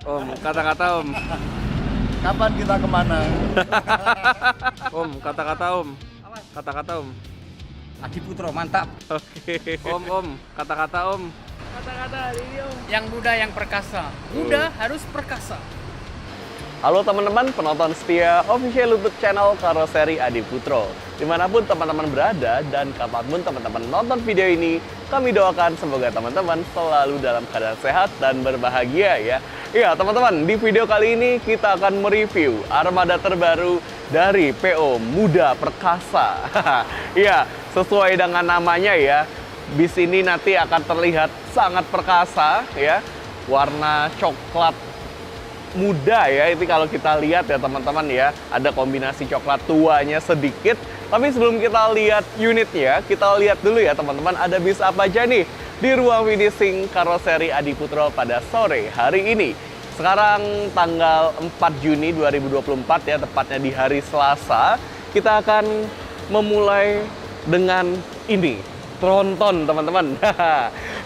Om, kata-kata Om. Kapan kita kemana? Om, kata-kata Om. Kata-kata Om. Adi Putro, mantap. Oke. Om, kata-kata Om. Kata-kata ini Om. Yang muda yang perkasa. Muda harus perkasa. Halo teman-teman penonton setia official YouTube channel Karoseri Adi Putro. Dimanapun teman-teman berada dan kapanpun teman-teman nonton video ini, kami doakan semoga teman-teman selalu dalam keadaan sehat dan berbahagia ya. Iya teman-teman, di video kali ini kita akan mereview armada terbaru dari PO Muda Perkasa. Iya, sesuai dengan namanya ya, bis ini nanti akan terlihat sangat perkasa ya, warna coklat muda ya. Ini kalau kita lihat ya teman-teman ya, ada kombinasi coklat tuanya sedikit. Tapi sebelum kita lihat unitnya, kita lihat dulu ya teman-teman, ada bis apa aja nih di ruang finishing Karoseri Adi Putro pada sore hari ini. Sekarang tanggal 4 Juni 2024 ya, tepatnya di hari Selasa. Kita akan memulai dengan ini, tronton teman-teman.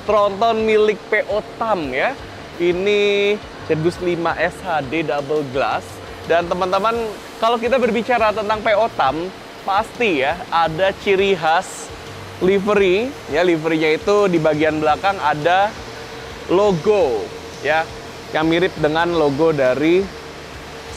Tronton milik PO TAM ya. Ini Jetbus 5 SHD double glass. Dan teman-teman, kalau kita berbicara tentang PO TAM, pasti ya ada ciri khas livery ya. Liverynya itu di bagian belakang ada logo ya, yang mirip dengan logo dari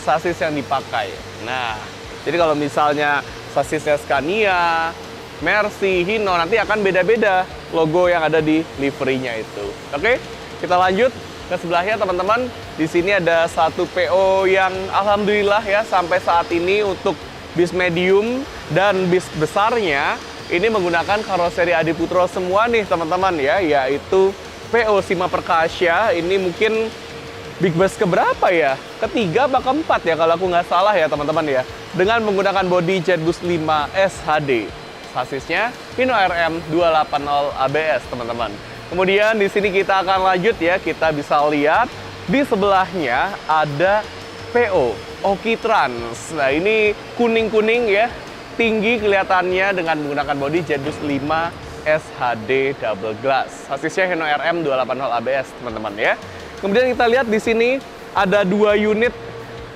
sasis yang dipakai. Nah, jadi kalau misalnya sasisnya Scania, Mercy, Hino, nanti akan beda-beda logo yang ada di liverynya itu. Oke, kita lanjut ke sebelahnya teman-teman. Di sini ada satu PO yang alhamdulillah ya sampai saat ini untuk bis medium dan bis besarnya ini menggunakan karoseri Adi Putro semua nih teman-teman ya, yaitu PO Sima Perkasa. Ini mungkin big bus keberapa ya? Ketiga apa keempat ya kalau aku nggak salah ya teman-teman ya. Dengan menggunakan bodi Jetbus 5 SHD. Sasisnya Hino RM 280 ABS teman-teman. Kemudian di sini kita akan lanjut ya, kita bisa lihat di sebelahnya ada PO Oki Trans. Nah ini kuning-kuning ya, tinggi kelihatannya dengan menggunakan bodi Jetbus 5 SHD double glass. Sasisnya Hino RM 280 ABS teman-teman ya. Kemudian kita lihat di sini ada dua unit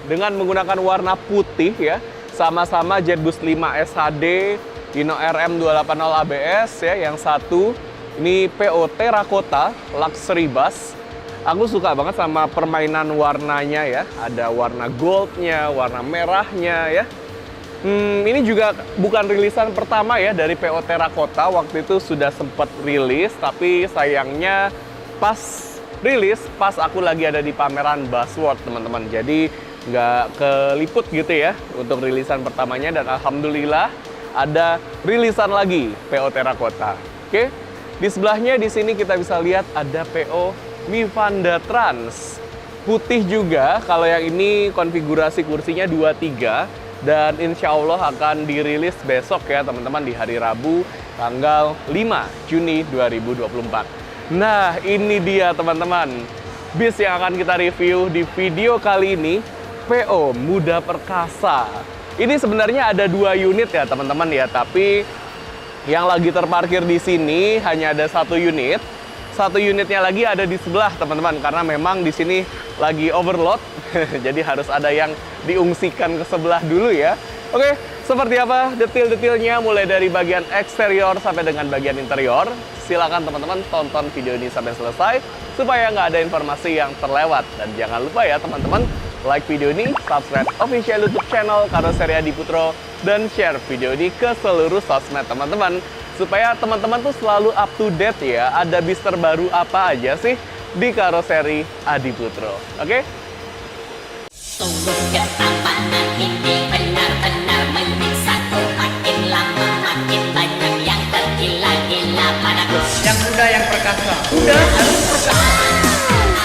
dengan menggunakan warna putih ya, sama-sama Jetbus 5 SHD Hino RM 280 ABS ya. Yang satu ini PO Terracotta Luxury Bus. Aku suka banget sama permainan warnanya ya. Ada warna goldnya, warna merahnya ya. Ini juga bukan rilisan pertama ya dari PO Terracotta. Waktu itu sudah sempat rilis, tapi sayangnya pas rilis, pas aku lagi ada di pameran Buzzworld teman-teman. Jadi nggak keliput gitu ya untuk rilisan pertamanya. Dan alhamdulillah ada rilisan lagi PO Terracotta. Oke, di sebelahnya di sini kita bisa lihat ada PO Mivanda Trans. Putih juga, kalau yang ini konfigurasi kursinya 23. Dan insya Allah akan dirilis besok ya teman-teman, di hari Rabu tanggal 5 Juni 2024. Nah ini dia teman-teman, bis yang akan kita review di video kali ini, PO Muda Perkasa. Ini sebenarnya ada dua unit ya teman-teman ya, tapi yang lagi terparkir di sini hanya ada satu unit. Satu unitnya lagi ada di sebelah teman-teman, karena memang di sini lagi overload. Jadi harus ada yang diungsikan ke sebelah dulu ya. Oke, seperti apa detail-detailnya mulai dari bagian eksterior sampai dengan bagian interior. Silakan teman-teman tonton video ini sampai selesai supaya nggak ada informasi yang terlewat. Dan jangan lupa ya teman-teman, like video ini, subscribe official YouTube channel Karoseri Adi Putro, dan share video ini ke seluruh sosmed teman-teman. Supaya teman-teman tuh selalu up to date ya, ada bis terbaru apa aja sih di Karoseri Adi Putro. Oke? Sungguh ketampanan ini benar-benar menyiksaku. Makin lama makin banyak yang tergila-gila padaku. Yang muda yang perkasa. Muda harus perkasa.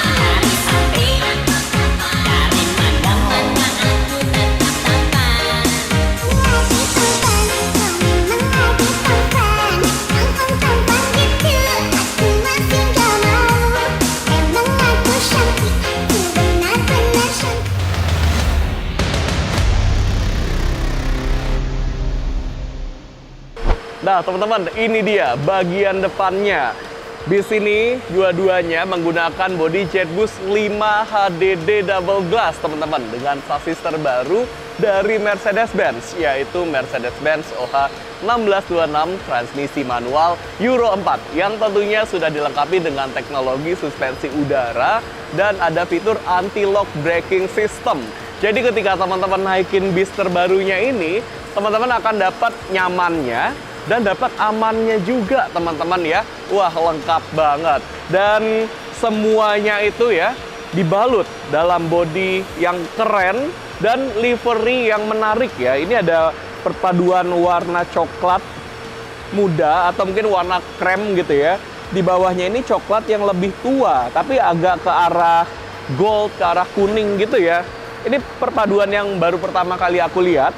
Dari samping, dari mana-mana aku tetap tampan. Lagi tampan, memang lagi tampan. Tampan tampan gitu, aku masih gak mau. Emang aku cantik, aku benar-benar cantik. Nah teman-teman, ini dia bagian depannya. Bis ini dua-duanya menggunakan bodi Jetboost 5 HDD double glass, teman-teman, dengan sasis terbaru dari Mercedes-Benz, yaitu Mercedes-Benz OH 1626 transmisi manual Euro 4 yang tentunya sudah dilengkapi dengan teknologi suspensi udara dan ada fitur anti-lock braking system. Jadi ketika teman-teman naikin bis terbarunya ini, teman-teman akan dapat nyamannya dan dapat amannya juga, teman-teman ya. Wah, lengkap banget. Dan semuanya itu ya dibalut dalam bodi yang keren dan livery yang menarik ya. Ini ada perpaduan warna coklat muda atau mungkin warna krem gitu ya. Di bawahnya ini coklat yang lebih tua, tapi agak ke arah gold, ke arah kuning gitu ya. Ini perpaduan yang baru pertama kali aku lihat.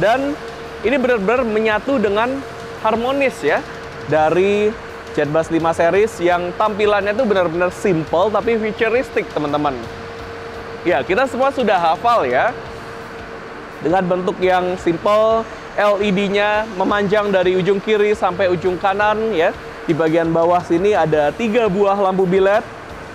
Dan ini benar-benar menyatu dengan harmonis ya dari Jetbus 5 series yang tampilannya itu benar-benar simple tapi futuristik, teman-teman. Ya, kita semua sudah hafal ya dengan bentuk yang simple, LED-nya memanjang dari ujung kiri sampai ujung kanan ya. Di bagian bawah sini ada 3 buah lampu bilet.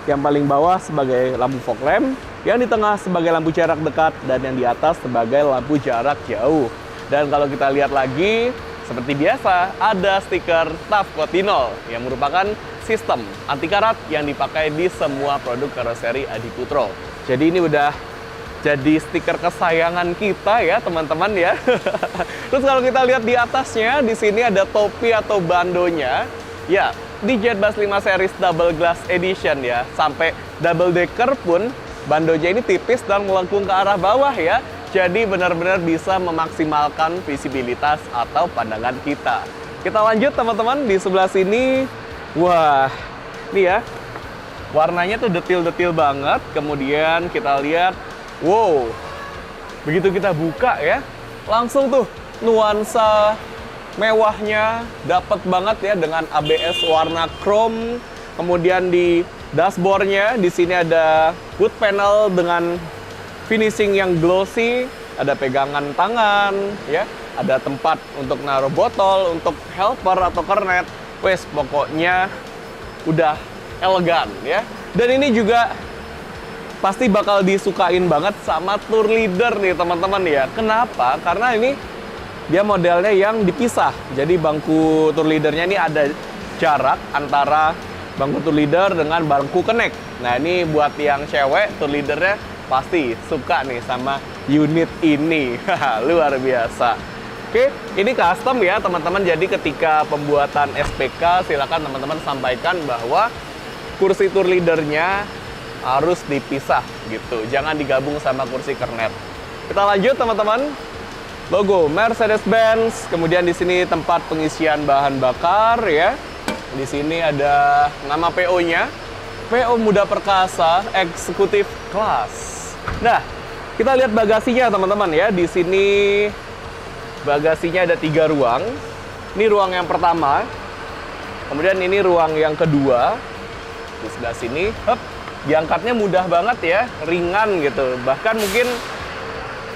Yang paling bawah sebagai lampu fog lamp, yang di tengah sebagai lampu jarak dekat, dan yang di atas sebagai lampu jarak jauh. Dan kalau kita lihat lagi, seperti biasa, ada stiker TAF Kotinol yang merupakan sistem anti karat yang dipakai di semua produk karoseri Adi Putro. Jadi ini udah jadi stiker kesayangan kita ya, teman-teman ya. Terus kalau kita lihat di atasnya, di sini ada topi atau bandonya. Ya, di Jetbus 5 series double glass edition ya, sampai double decker pun bandonya ini tipis dan melengkung ke arah bawah ya. Jadi benar-benar bisa memaksimalkan visibilitas atau pandangan kita. Kita lanjut, teman-teman, di sebelah sini. Wah, ini ya, warnanya tuh detil-detil banget. Kemudian kita lihat, wow, begitu kita buka ya, langsung tuh nuansa mewahnya dapat banget ya dengan ABS warna chrome. Kemudian di dashboardnya di sini ada wood panel dengan finishing yang glossy, ada pegangan tangan ya, ada tempat untuk naruh botol, untuk helper atau kernet. Wes, pokoknya udah elegan ya. Dan ini juga pasti bakal disukain banget sama tour leader nih, teman-teman ya. Kenapa? Karena ini dia modelnya yang dipisah. Jadi bangku tour leadernya ini ada jarak antara bangku tour leader dengan bangku connect. Nah, ini buat yang cewek, tour leadernya pasti suka nih sama unit ini. Luar biasa. Oke, ini custom ya, teman-teman. Jadi ketika pembuatan SPK, silakan teman-teman sampaikan bahwa kursi tour leadernya harus dipisah gitu. Jangan digabung sama kursi kernet. Kita lanjut, teman-teman. Logo Mercedes-Benz, kemudian di sini tempat pengisian bahan bakar ya. Di sini ada nama PO-nya, PO Muda Perkasa Executive Class. Nah, kita lihat bagasinya, teman-teman ya. Di sini bagasinya ada 3 ruang. Ini ruang yang pertama. Kemudian ini ruang yang kedua. Di sebelah sini, diangkatnya mudah banget ya, ringan gitu. Bahkan mungkin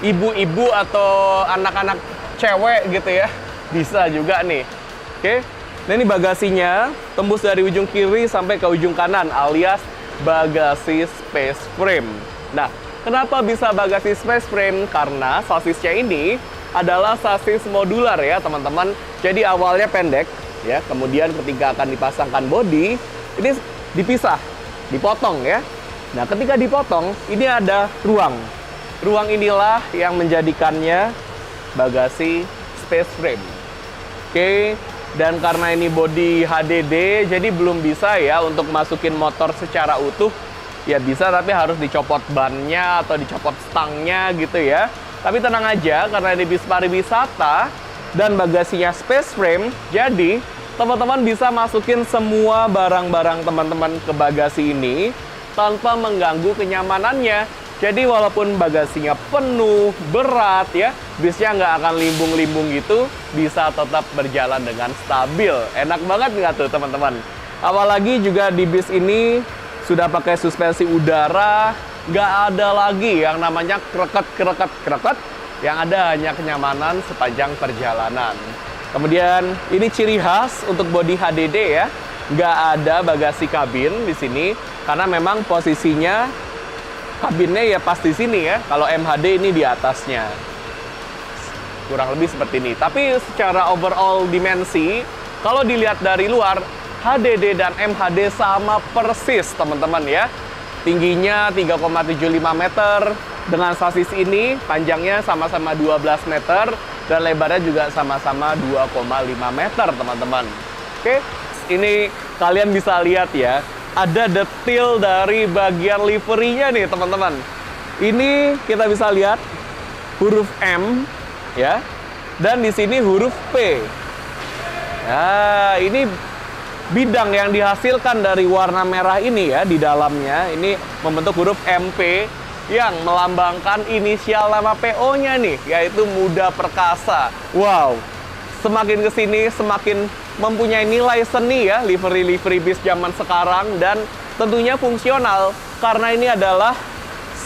ibu-ibu atau anak-anak cewek gitu ya, bisa juga nih. Oke, nah ini bagasinya tembus dari ujung kiri sampai ke ujung kanan, alias bagasi space frame. Nah, kenapa bisa bagasi space frame? Karena sasisnya ini adalah sasis modular ya, teman-teman. Jadi awalnya pendek ya, kemudian ketika akan dipasangkan bodi, ini dipisah, dipotong ya. Nah, ketika dipotong, ini ada ruang. Ruang inilah yang menjadikannya bagasi space frame. Oke, dan karena ini bodi HDD, jadi belum bisa ya untuk masukin motor secara utuh. Ya bisa, tapi harus dicopot bannya atau dicopot stangnya gitu ya. Tapi tenang aja, karena ini bis pariwisata dan bagasinya space frame, jadi teman-teman bisa masukin semua barang-barang teman-teman ke bagasi ini tanpa mengganggu kenyamanannya. Jadi walaupun bagasinya penuh, berat ya, bisnya nggak akan limbung-limbung gitu, bisa tetap berjalan dengan stabil. Enak banget nggak tuh, teman-teman? Apalagi juga di bis ini sudah pakai suspensi udara, nggak ada lagi yang namanya kreket. Yang ada hanya kenyamanan sepanjang perjalanan. Kemudian ini ciri khas untuk bodi HDD ya. nggak ada bagasi kabin di sini karena memang posisinya kabinnya ya pas di sini ya. Kalau MHD ini di atasnya. Kurang lebih seperti ini. Tapi secara overall dimensi, kalau dilihat dari luar, HDD dan MHD sama persis teman-teman ya. Tingginya 3,75 meter. Dengan sasis ini, panjangnya sama-sama 12 meter. Dan lebarnya juga sama-sama 2,5 meter teman-teman. Oke, ini kalian bisa lihat ya. Ada detail dari bagian liverinya nih teman-teman. Ini kita bisa lihat huruf M ya, dan di sini huruf P. Ya, ini bidang yang dihasilkan dari warna merah ini ya di dalamnya. Ini membentuk huruf MP yang melambangkan inisial nama PO-nya nih, yaitu Muda Perkasa. Wow, semakin kesini semakin mempunyai nilai seni ya livery bis zaman sekarang, dan tentunya fungsional karena ini adalah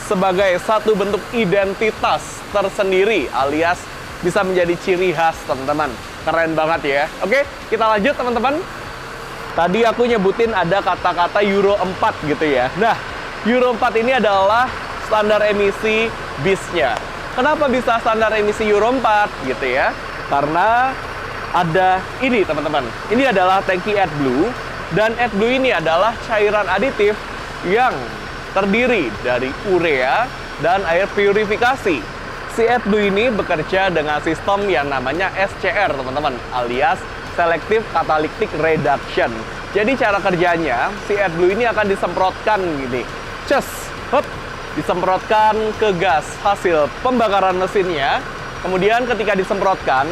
sebagai satu bentuk identitas tersendiri alias bisa menjadi ciri khas teman-teman. Keren banget ya. Oke, kita lanjut teman-teman. Tadi aku nyebutin ada kata-kata Euro 4 gitu ya. Nah, Euro 4 ini adalah standar emisi bisnya. Kenapa bisa standar emisi Euro 4 gitu ya? Karena ada ini teman-teman. Ini adalah tangki AdBlue, dan AdBlue ini adalah cairan aditif yang terdiri dari urea dan air purifikasi. Si AdBlue ini bekerja dengan sistem yang namanya SCR teman-teman, alias Selective Catalytic Reduction. Jadi cara kerjanya, si AdBlue ini akan disemprotkan gini, disemprotkan ke gas hasil pembakaran mesinnya. Kemudian ketika disemprotkan,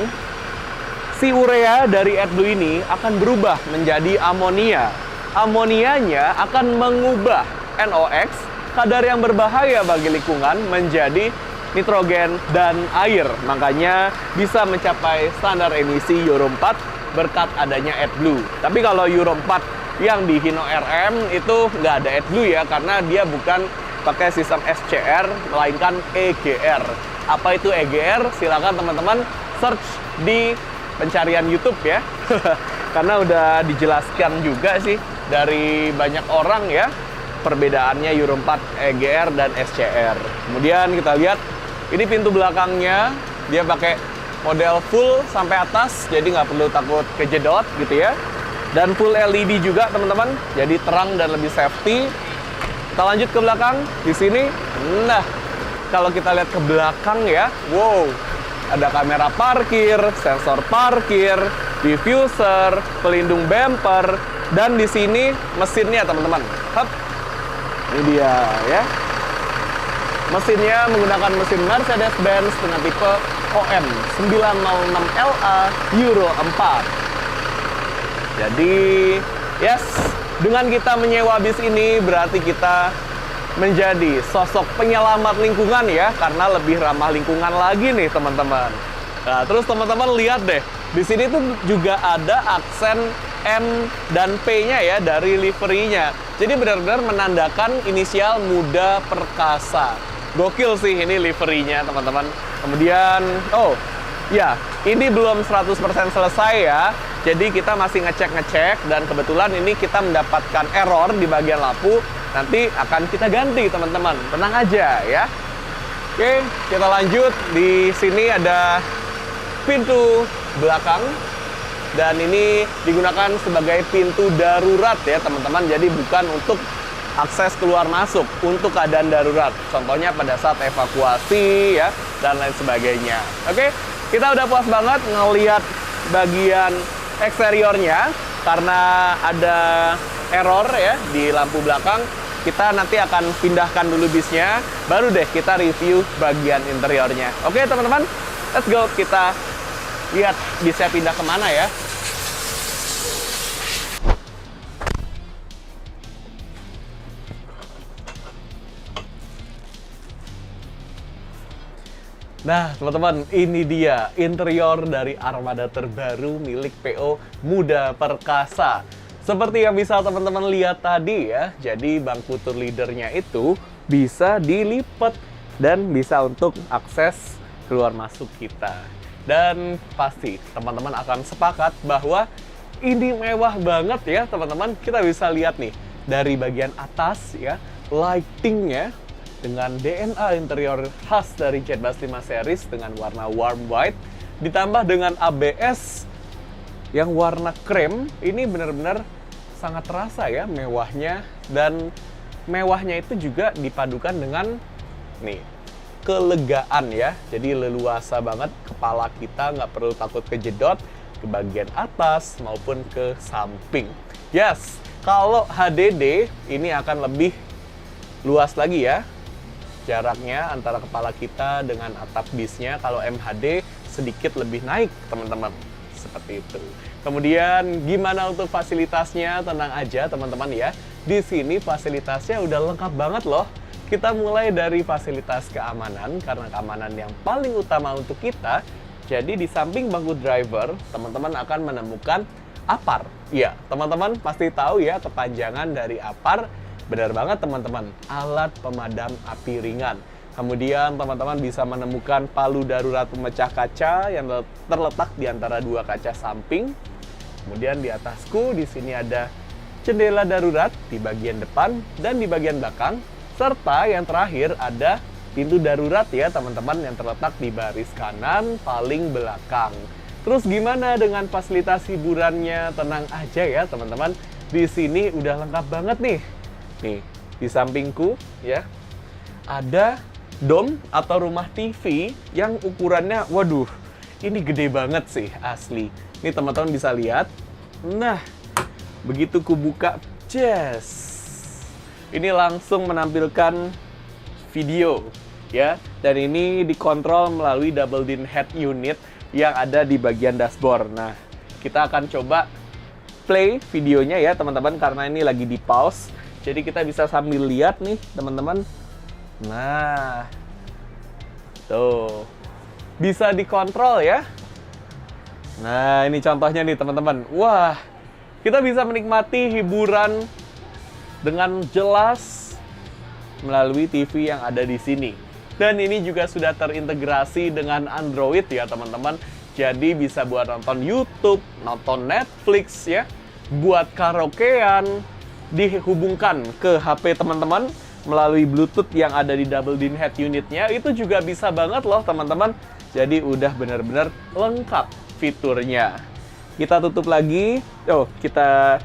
si urea dari AdBlue ini akan berubah menjadi amonia. Amonianya akan mengubah NOx, kadar yang berbahaya bagi lingkungan, menjadi nitrogen dan air. Makanya bisa mencapai standar emisi Euro 4 berkat adanya AdBlue. Tapi kalau Euro 4 yang di Hino RM itu nggak ada AdBlue ya, karena dia bukan pakai sistem SCR, melainkan EGR. Apa itu EGR? Silakan teman-teman search di pencarian YouTube ya. Karena udah dijelaskan juga sih dari banyak orang ya perbedaannya Euro 4 EGR dan SCR. Kemudian kita lihat ini pintu belakangnya, dia pakai model full sampai atas, jadi nggak perlu takut kejedot gitu ya. Dan full LED juga teman-teman, jadi terang dan lebih safety. Kita lanjut ke belakang di sini. Nah, kalau kita lihat ke belakang ya, wow, ada kamera parkir, sensor parkir, diffuser, pelindung bumper, dan di sini mesinnya teman-teman. Hup, ini dia ya. Mesinnya menggunakan mesin Mercedes-Benz dengan tipe OM 906LA Euro 4. Jadi, yes, dengan kita menyewa bis ini berarti kita menjadi sosok penyelamat lingkungan ya, karena lebih ramah lingkungan lagi nih teman-teman. Nah, terus teman-teman lihat deh, di sini tuh juga ada aksen M dan P-nya ya dari livery-nya. Jadi benar-benar menandakan inisial Muda Perkasa. Gokil sih ini livery-nya teman-teman. Kemudian, oh ya, ini belum 100% selesai ya. Jadi kita masih ngecek-ngecek, dan kebetulan ini kita mendapatkan error di bagian lampu. Nanti akan kita ganti teman-teman, tenang aja ya. Oke, kita lanjut. Di sini ada pintu belakang, dan ini digunakan sebagai pintu darurat ya teman-teman. Jadi bukan untuk akses keluar masuk, untuk keadaan darurat. Contohnya pada saat evakuasi ya, dan lain sebagainya. Oke, kita udah puas banget ngelihat bagian eksteriornya karena ada error ya di lampu belakang. Kita nanti akan pindahkan dulu bisnya, baru deh kita review bagian interiornya. Oke teman-teman, let's go, kita lihat bisnya pindah kemana ya. Nah teman-teman, ini dia interior dari armada terbaru milik PO Muda Perkasa. Seperti yang bisa teman-teman lihat tadi ya, jadi bangku tour leadernya itu bisa dilipat dan bisa untuk akses keluar masuk kita. Dan pasti teman-teman akan sepakat bahwa ini mewah banget ya teman-teman. Kita bisa lihat nih dari bagian atas ya, lightingnya dengan DNA interior khas dari Z45 series dengan warna warm white, ditambah dengan ABS yang warna krem. Ini benar-benar sangat terasa ya mewahnya, dan mewahnya itu juga dipadukan dengan nih kelegaan ya. Jadi leluasa banget, kepala kita nggak perlu takut kejedot ke bagian atas maupun ke samping. Yes, kalau HDD ini akan lebih luas lagi ya jaraknya antara kepala kita dengan atap bisnya. Kalau MHD sedikit lebih naik teman-teman, seperti itu. Kemudian gimana untuk fasilitasnya? Tenang aja teman-teman ya, di sini fasilitasnya udah lengkap banget loh. Kita mulai dari fasilitas keamanan, karena keamanan yang paling utama untuk kita. Jadi di samping bangku driver, teman-teman akan menemukan APAR. Ya, teman-teman pasti tahu ya kepanjangan dari APAR. Benar banget teman-teman, alat pemadam api ringan. Kemudian teman-teman bisa menemukan palu darurat pemecah kaca yang terletak di antara dua kaca samping. Kemudian di atasku di sini ada jendela darurat di bagian depan dan di bagian belakang. Serta yang terakhir ada pintu darurat ya teman-teman yang terletak di baris kanan paling belakang. Terus gimana dengan fasilitas hiburannya? Tenang aja ya teman-teman. Di sini udah lengkap banget nih. Nih, di sampingku ya. Ada dom atau rumah TV yang ukurannya waduh, ini gede banget sih asli. Ini teman-teman bisa lihat. Nah, begitu ku buka, yes. Ini langsung menampilkan video ya, dan ini dikontrol melalui double din head unit yang ada di bagian dashboard. Nah, kita akan coba play videonya ya teman-teman, karena ini lagi di pause. Jadi kita bisa sambil lihat nih teman-teman. Nah, tuh bisa dikontrol ya. Nah, ini contohnya nih teman-teman. Wah, kita bisa menikmati hiburan dengan jelas melalui TV yang ada di sini. Dan ini juga sudah terintegrasi dengan Android ya teman-teman. Jadi bisa buat nonton YouTube, nonton Netflix ya, buat karaokean, dihubungkan ke HP teman-teman melalui Bluetooth yang ada di double din head unitnya. Itu juga bisa banget loh teman-teman. Jadi udah benar-benar lengkap fiturnya. Kita tutup lagi. Oh, kita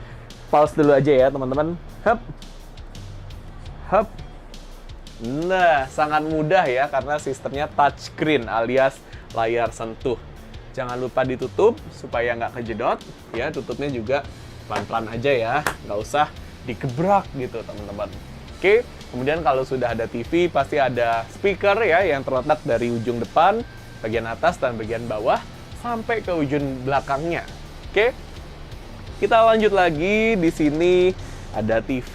pause dulu aja ya teman-teman. Hup. Hup. Nah, sangat mudah ya karena sistemnya touchscreen alias layar sentuh. Jangan lupa ditutup supaya nggak kejedot. Ya, tutupnya juga pelan-pelan aja ya. Nggak usah digebrak gitu teman-teman. Oke, kemudian kalau sudah ada TV pasti ada speaker ya yang terletak dari ujung depan, bagian atas dan bagian bawah sampai ke ujung belakangnya. Oke. Kita lanjut lagi. Di sini ada TV.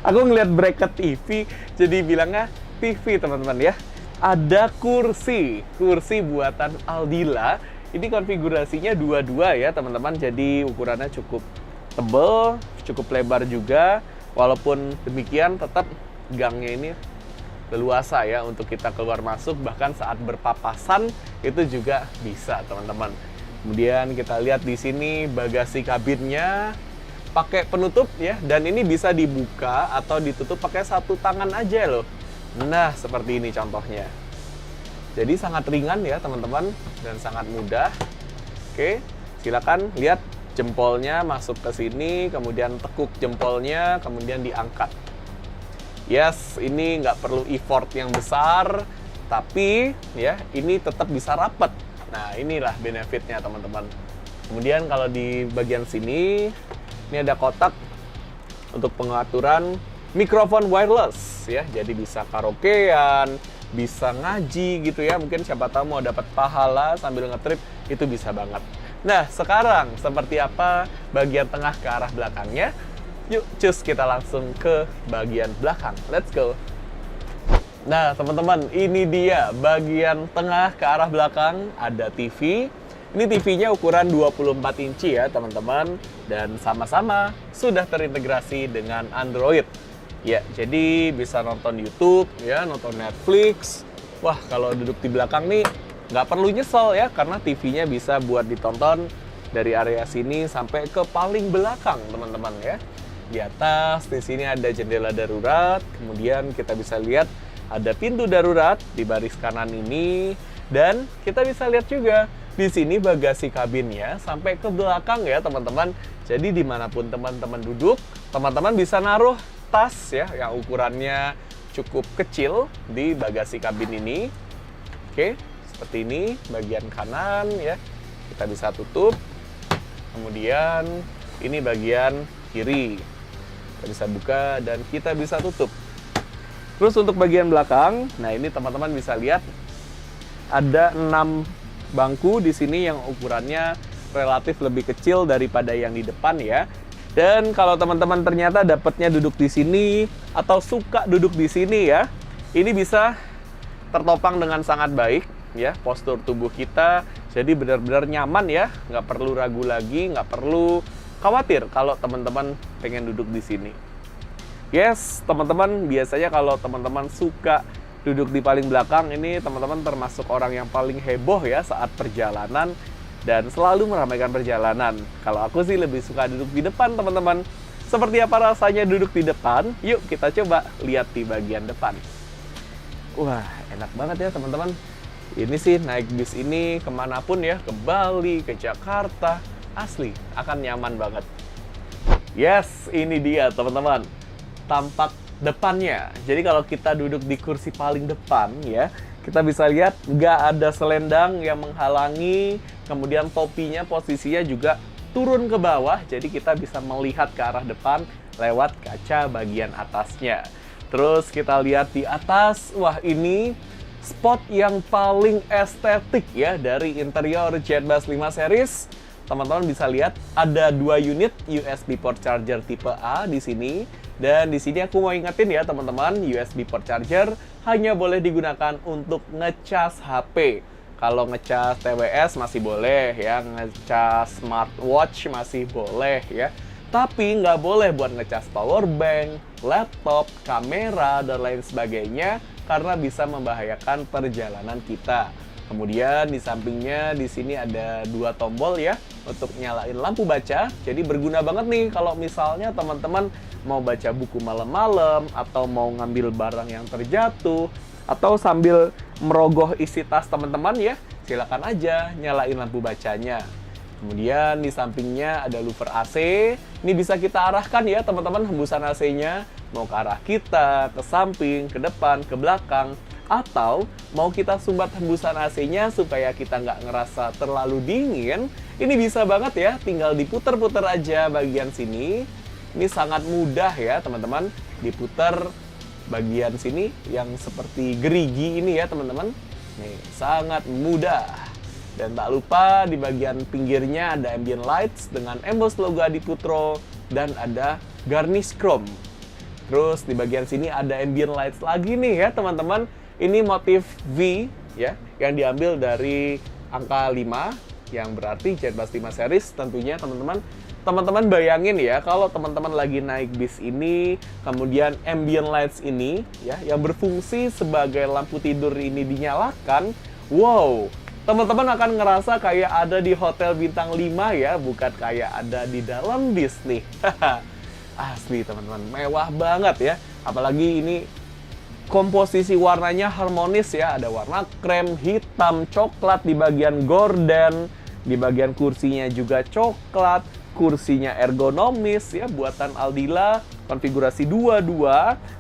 Aku ngeliat bracket TV jadi bilangnya TV teman-teman ya. Ada kursi buatan Aldila. Ini konfigurasinya dua-dua ya teman-teman. Jadi ukurannya cukup tebal, cukup lebar juga. Walaupun demikian tetap gangnya ini leluasa ya untuk kita keluar masuk, bahkan saat berpapasan itu juga bisa teman-teman. Kemudian kita lihat di sini bagasi kabinnya pakai penutup ya, dan ini bisa dibuka atau ditutup pakai satu tangan aja loh. Nah, seperti ini contohnya. Jadi sangat ringan ya teman-teman dan sangat mudah. Oke, silakan lihat jempolnya masuk ke sini, kemudian tekuk jempolnya, kemudian diangkat. Yes, ini nggak perlu effort yang besar, tapi ya ini tetap bisa rapat. Nah, inilah benefitnya teman-teman. Kemudian kalau di bagian sini, ini ada kotak untuk pengaturan mikrofon wireless ya. Jadi bisa karaokean, bisa ngaji gitu ya. Mungkin siapa tahu mau dapat pahala sambil ngetrip, itu bisa banget. Nah, sekarang seperti apa bagian tengah ke arah belakangnya? Yuk, cus kita langsung ke bagian belakang. Let's go. Nah, teman-teman, ini dia bagian tengah ke arah belakang. Ada TV. Ini TV-nya ukuran 24 inci ya, teman-teman. Dan sama-sama sudah terintegrasi dengan Android. Ya, jadi bisa nonton YouTube, ya, nonton Netflix. Wah, kalau duduk di belakang nih, nggak perlu nyesel ya, karena TV-nya bisa buat ditonton dari area sini sampai ke paling belakang, teman-teman ya. Di atas, di sini ada jendela darurat, kemudian kita bisa lihat ada pintu darurat di baris kanan ini, dan kita bisa lihat juga di sini bagasi kabinnya sampai ke belakang ya, teman-teman. Jadi dimanapun teman-teman duduk, teman-teman bisa naruh tas ya, yang ukurannya cukup kecil di bagasi kabin ini. Oke, seperti ini bagian kanan ya, kita bisa tutup. Kemudian ini bagian kiri, kita bisa buka dan kita bisa tutup. Terus untuk bagian belakang, nah ini teman-teman bisa lihat ada 6 bangku di sini yang ukurannya relatif lebih kecil daripada yang di depan ya. Dan kalau teman-teman ternyata dapatnya duduk di sini atau suka duduk di sini ya, ini bisa tertopang dengan sangat baik ya, postur tubuh kita jadi benar-benar nyaman ya, nggak perlu ragu lagi, nggak perlu khawatir kalau teman-teman pengen duduk di sini. Yes, teman-teman, biasanya kalau teman-teman suka duduk di paling belakang, ini teman-teman termasuk orang yang paling heboh ya saat perjalanan dan selalu meramaikan perjalanan. Kalau aku sih lebih suka duduk di depan, teman-teman. Seperti apa rasanya duduk di depan? Yuk kita coba lihat di bagian depan. Wah, enak banget ya teman-teman. Ini sih naik bis ini kemanapun ya, ke Bali, ke Jakarta, asli akan nyaman banget. Yes, ini dia teman-teman, tampak depannya. Jadi kalau kita duduk di kursi paling depan ya, kita bisa lihat nggak ada selendang yang menghalangi, kemudian topinya posisinya juga turun ke bawah, jadi kita bisa melihat ke arah depan lewat kaca bagian atasnya. Terus kita lihat di atas, wah ini spot yang paling estetik ya dari interior JetBus 5 series. Teman-teman bisa lihat ada 2 unit USB port charger tipe A di sini. Dan di sini aku mau ingetin ya teman-teman, USB port charger hanya boleh digunakan untuk ngecas HP. Kalau ngecas TWS masih boleh ya, ngecas smartwatch masih boleh ya. Tapi nggak boleh buat ngecas power bank, laptop, kamera, dan lain sebagainya karena bisa membahayakan perjalanan kita. Kemudian di sampingnya di sini ada 2 tombol ya untuk nyalain lampu baca. Jadi berguna banget nih kalau misalnya teman-teman mau baca buku malam-malam atau mau ngambil barang yang terjatuh atau sambil merogoh isi tas teman-teman ya, silakan aja nyalain lampu bacanya. Kemudian di sampingnya ada louver AC. Ini bisa kita arahkan ya teman-teman, hembusan AC-nya mau ke arah kita, ke samping, ke depan, ke belakang, atau mau kita sumbat hembusan AC-nya supaya kita nggak ngerasa terlalu dingin. Ini bisa banget ya, tinggal diputer-puter aja bagian sini. Ini sangat mudah ya teman-teman, diputer bagian sini yang seperti gerigi ini ya teman-teman. Nih, sangat mudah. Dan tak lupa di bagian pinggirnya ada ambient lights dengan emboss logo Adiputro dan ada garnish chrome. Terus di bagian sini ada ambient lights lagi nih ya teman-teman. Ini motif V ya, yang diambil dari angka 5 yang berarti JetBus 5 series tentunya teman-teman. Teman-teman bayangin ya, kalau teman-teman lagi naik bis ini, kemudian ambient lights ini ya, yang berfungsi sebagai lampu tidur ini dinyalakan, wow, teman-teman akan ngerasa kayak ada di hotel bintang 5 ya, bukan kayak ada di dalam bis nih. Asli teman-teman, mewah banget ya. Apalagi ini komposisi warnanya harmonis ya, ada warna krem, hitam, coklat di bagian gorden, di bagian kursinya juga coklat. Kursinya ergonomis ya, buatan Aldila, konfigurasi 2-2,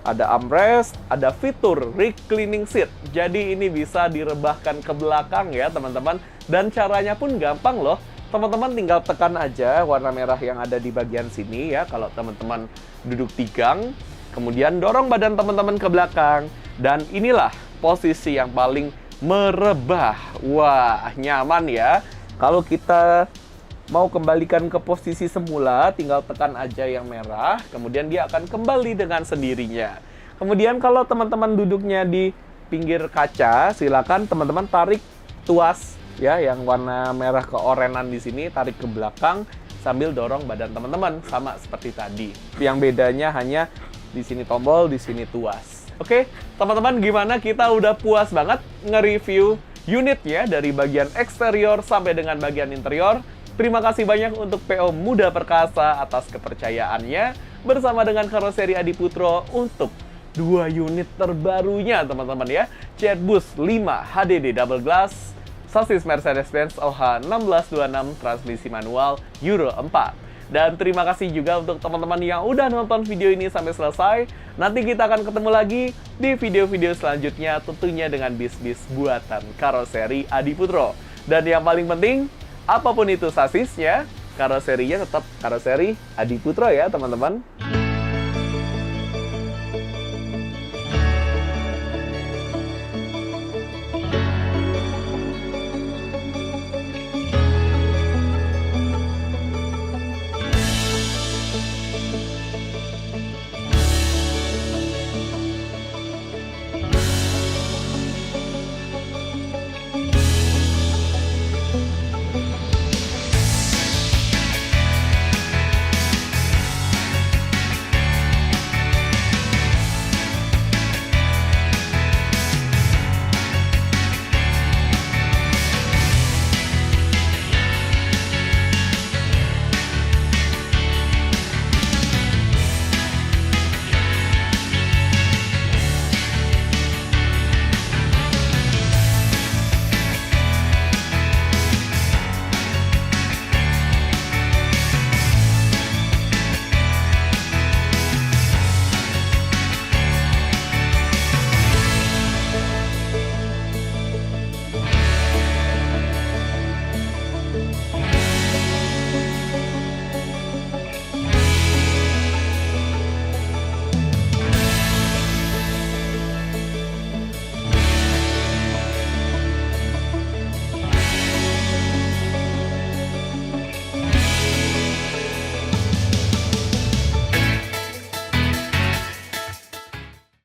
ada armrest, ada fitur reclining seat. Jadi ini bisa direbahkan ke belakang ya teman-teman. Dan caranya pun gampang loh. Teman-teman tinggal tekan aja warna merah yang ada di bagian sini ya, kalau teman-teman duduk tigang. Kemudian dorong badan teman-teman ke belakang. Dan inilah posisi yang paling merebah. Wah, nyaman ya. Kalau kita mau kembalikan ke posisi semula, tinggal tekan aja yang merah, kemudian dia akan kembali dengan sendirinya. Kemudian kalau teman-teman duduknya di pinggir kaca, silakan teman-teman tarik tuas ya, yang warna merah keorenan di sini, tarik ke belakang sambil dorong badan teman-teman, sama seperti tadi. Yang bedanya hanya di sini tombol, di sini tuas. Oke, teman-teman, gimana? Kita udah puas banget nge-review unitnya dari bagian eksterior sampai dengan bagian interior. Terima kasih banyak untuk PO Muda Perkasa atas kepercayaannya bersama dengan karoseri Adi Putro untuk 2 unit terbarunya teman-teman ya. Jetbus 5 HDD Double Glass, sasis Mercedes-Benz OH 1626 transmisi manual Euro 4. Dan terima kasih juga untuk teman-teman yang udah nonton video ini sampai selesai. Nanti kita akan ketemu lagi di video-video selanjutnya tentunya dengan bis-bis buatan karoseri Adi Putro. Dan yang paling penting, apapun itu sasisnya, karoserinya tetap karoseri Adi Putro ya teman-teman.